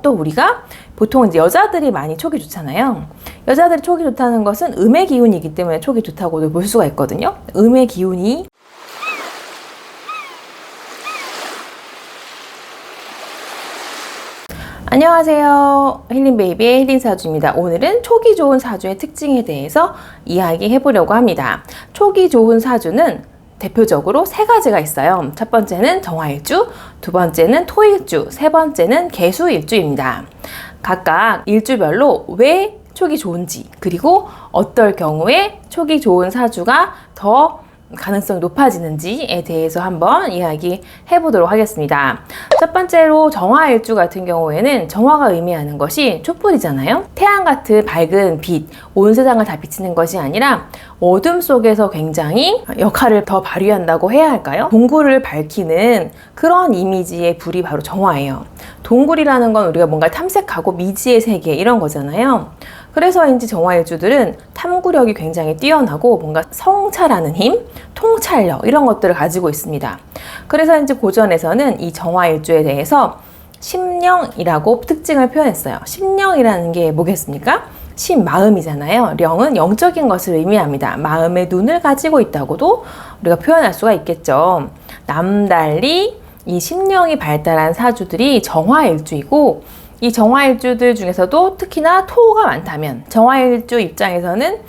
또 우리가 보통 이제 여자들이 많이 촉이 좋잖아요. 여자들이 촉이 좋다는 것은 음의 기운이기 때문에 촉이 좋다고도 볼 수가 있거든요. 음의 기운이 안녕하세요. 힐링베이비의 힐링사주입니다. 오늘은 촉이 좋은 사주의 특징에 대해서 이야기해 보려고 합니다. 촉이 좋은 사주는 대표적으로 세 가지가 있어요. 첫 번째는 정화일주, 두 번째는 토일주, 세 번째는 개수일주입니다. 각각 일주별로 왜 촉이 좋은지, 그리고 어떨 경우에 촉이 좋은 사주가 더 가능성이 높아지는지에 대해서 한번 이야기해 보도록 하겠습니다. 첫 번째로 정화일주 같은 경우에는 정화가 의미하는 것이 촛불이잖아요. 태양 같은 밝은 빛, 온 세상을 다 비치는 것이 아니라 어둠 속에서 굉장히 역할을 더 발휘한다고 해야 할까요? 동굴을 밝히는 그런 이미지의 불이 바로 정화예요. 동굴이라는 건 우리가 뭔가 탐색하고 미지의 세계 이런 거잖아요. 그래서인지 정화일주들은 탐구력이 굉장히 뛰어나고 뭔가 성찰하는 힘, 통찰력 이런 것들을 가지고 있습니다. 그래서인지 고전에서는 이 정화일주에 대해서 심령이라고 특징을 표현했어요. 심령이라는 게 뭐겠습니까? 심, 마음이잖아요. 령은 영적인 것을 의미합니다. 마음의 눈을 가지고 있다고도 우리가 표현할 수가 있겠죠. 남달리 이 심령이 발달한 사주들이 정화일주이고, 이 정화일주들 중에서도 특히나 토가 많다면, 정화일주 입장에서는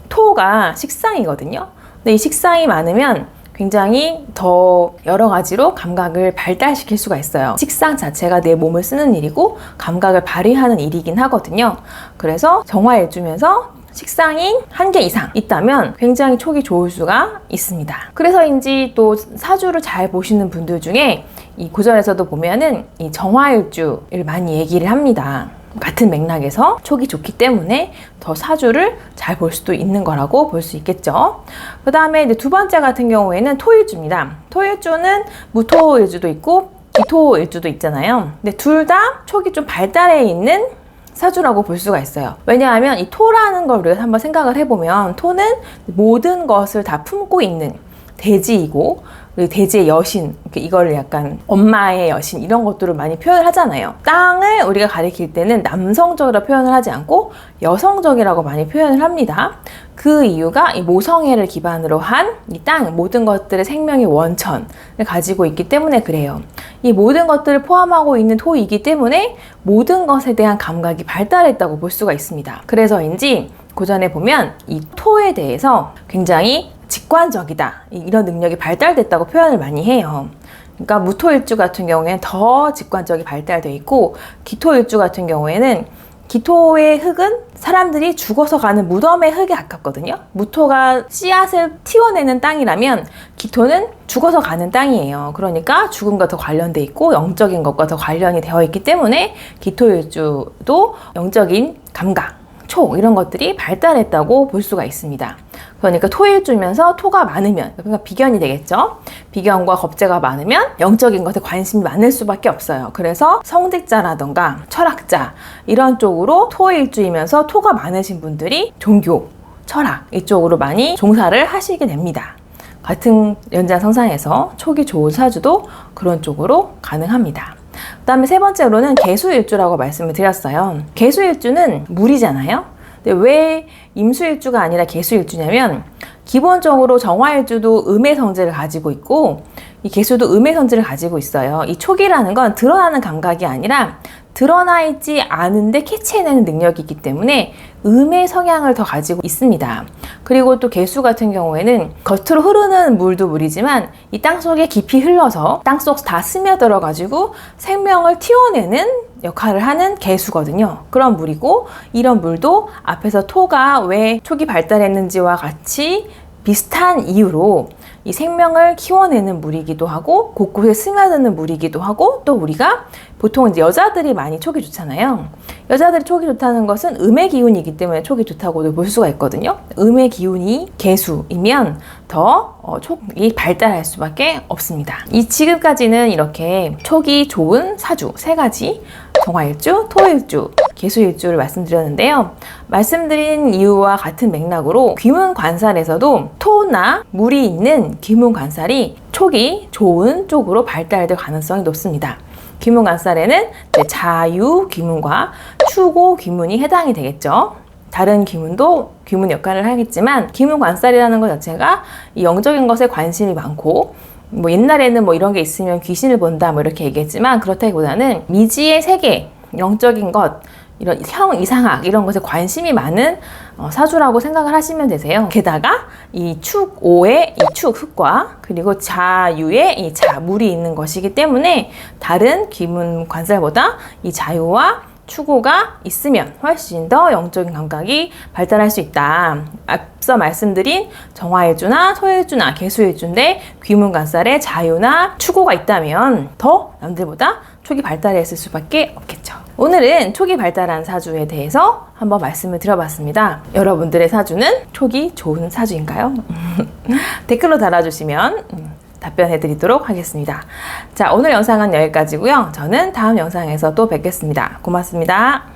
토가 식상이거든요. 근데 이 식상이 많으면 굉장히 더 여러 가지로 감각을 발달시킬 수가 있어요. 식상 자체가 내 몸을 쓰는 일이고 감각을 발휘하는 일이긴 하거든요. 그래서 정화일주면서 식상이 1개 이상 있다면 굉장히 촉이 좋을 수가 있습니다. 그래서인지 또 사주를 잘 보시는 분들 중에 이 고전에서도 보면은 이 정화일주를 많이 얘기를 합니다. 같은 맥락에서 촉이 좋기 때문에 더 사주를 잘 볼 수도 있는 거라고 볼 수 있겠죠. 그 다음에 이제 두 번째 같은 경우에는 토일주입니다. 토일주는 무토일주도 있고 기토일주도 있잖아요. 근데 둘 다 촉이 좀 발달해 있는 사주라고 볼 수가 있어요. 왜냐하면 이 토라는 걸 우리가 한번 생각을 해보면, 토는 모든 것을 다 품고 있는 대지이고, 대지의 여신, 이걸 약간 엄마의 여신 이런 것들을 많이 표현을 하잖아요. 땅을 우리가 가리킬 때는 남성적으로 표현을 하지 않고 여성적이라고 많이 표현을 합니다. 그 이유가 이 모성애를 기반으로 한 이 땅, 모든 것들의 생명의 원천을 가지고 있기 때문에 그래요. 이 모든 것들을 포함하고 있는 토이기 때문에 모든 것에 대한 감각이 발달했다고 볼 수가 있습니다. 그래서인지 고전에 보면 이 토에 대해서 굉장히 직관적이다, 이런 능력이 발달됐다고 표현을 많이 해요. 그러니까 무토일주 같은 경우에는 더 직관적이 발달되어 있고, 기토일주 같은 경우에는 기토의 흙은 사람들이 죽어서 가는 무덤의 흙에 가깝거든요. 무토가 씨앗을 틔워내는 땅이라면 기토는 죽어서 가는 땅이에요. 그러니까 죽음과 더 관련돼 있고 영적인 것과 더 관련이 되어 있기 때문에 기토일주도 영적인 감각, 촉 이런 것들이 발달했다고 볼 수가 있습니다. 그러니까 토일주면서 토가 많으면, 그러니까 비견이 되겠죠. 비견과 겁재가 많으면 영적인 것에 관심이 많을 수밖에 없어요. 그래서 성직자라던가 철학자 이런 쪽으로 토일주이면서 토가 많으신 분들이 종교, 철학 이쪽으로 많이 종사를 하시게 됩니다. 같은 연장선상에서 촉이 좋은 사주도 그런 쪽으로 가능합니다. 그 다음에 세 번째로는 개수일주라고 말씀을 드렸어요. 개수일주는 물이잖아요. 근데 왜 임수일주가 아니라 개수일주냐면, 기본적으로 정화일주도 음의 성질을 가지고 있고 이 개수도 음의 성질을 가지고 있어요. 이 촉이라는 건 드러나는 감각이 아니라 드러나 있지 않은데 캐치해내는 능력이 있기 때문에 음의 성향을 더 가지고 있습니다. 그리고 또 개수 같은 경우에는 겉으로 흐르는 물도 물이지만 이 땅속에 깊이 흘러서 땅속 다 스며들어 가지고 생명을 틔워내는 역할을 하는 개수거든요. 그런 물이고, 이런 물도 앞에서 토가 왜 촉이 발달했는지와 같이 비슷한 이유로 이 생명을 키워내는 물이기도 하고 곳곳에 스며드는 물이기도 하고, 또 우리가 보통 이제 여자들이 많이 촉이 좋잖아요. 여자들이 촉이 좋다는 것은 음의 기운이기 때문에 촉이 좋다고도 볼 수가 있거든요. 음의 기운이 개수이면 더 촉이 발달할 수밖에 없습니다. 지금까지는 이렇게 촉이 좋은 사주 세 가지, 정화일주, 토일주, 개수일주를 말씀드렸는데요. 말씀드린 이유와 같은 맥락으로 귀문관살에서도 토나 물이 있는 귀문관살이 촉이 좋은 쪽으로 발달될 가능성이 높습니다. 귀문관살에는 이제 자유 귀문과 추고 귀문이 해당이 되겠죠. 다른 귀문도 귀문 역할을 하겠지만 귀문관살이라는 것 자체가 이 영적인 것에 관심이 많고 뭐 옛날에는 뭐 이런 게 있으면 귀신을 본다 뭐 이렇게 얘기했지만 그렇다기보다는 미지의 세계, 영적인 것, 이런 이상학 이런 것에 관심이 많은 사주라고 생각을 하시면 되세요. 게다가 이 축오의 이 축흑과 그리고 자유의 이 자물이 있는 것이기 때문에 다른 귀문관살보다 이 자유와 추고가 있으면 훨씬 더 영적인 감각이 발달할 수 있다. 앞서 말씀드린 정화일주나 소일주나 개수일주인데 귀문관살에 자유나 추고가 있다면 더 남들보다 촉이 발달했을 수밖에 없겠죠. 오늘은 촉이 발달한 사주에 대해서 한번 말씀을 드려봤습니다. 여러분들의 사주는 촉이 좋은 사주인가요? 댓글로 달아주시면 답변해드리도록 하겠습니다. 자, 오늘 영상은 여기까지고요. 저는 다음 영상에서 또 뵙겠습니다. 고맙습니다.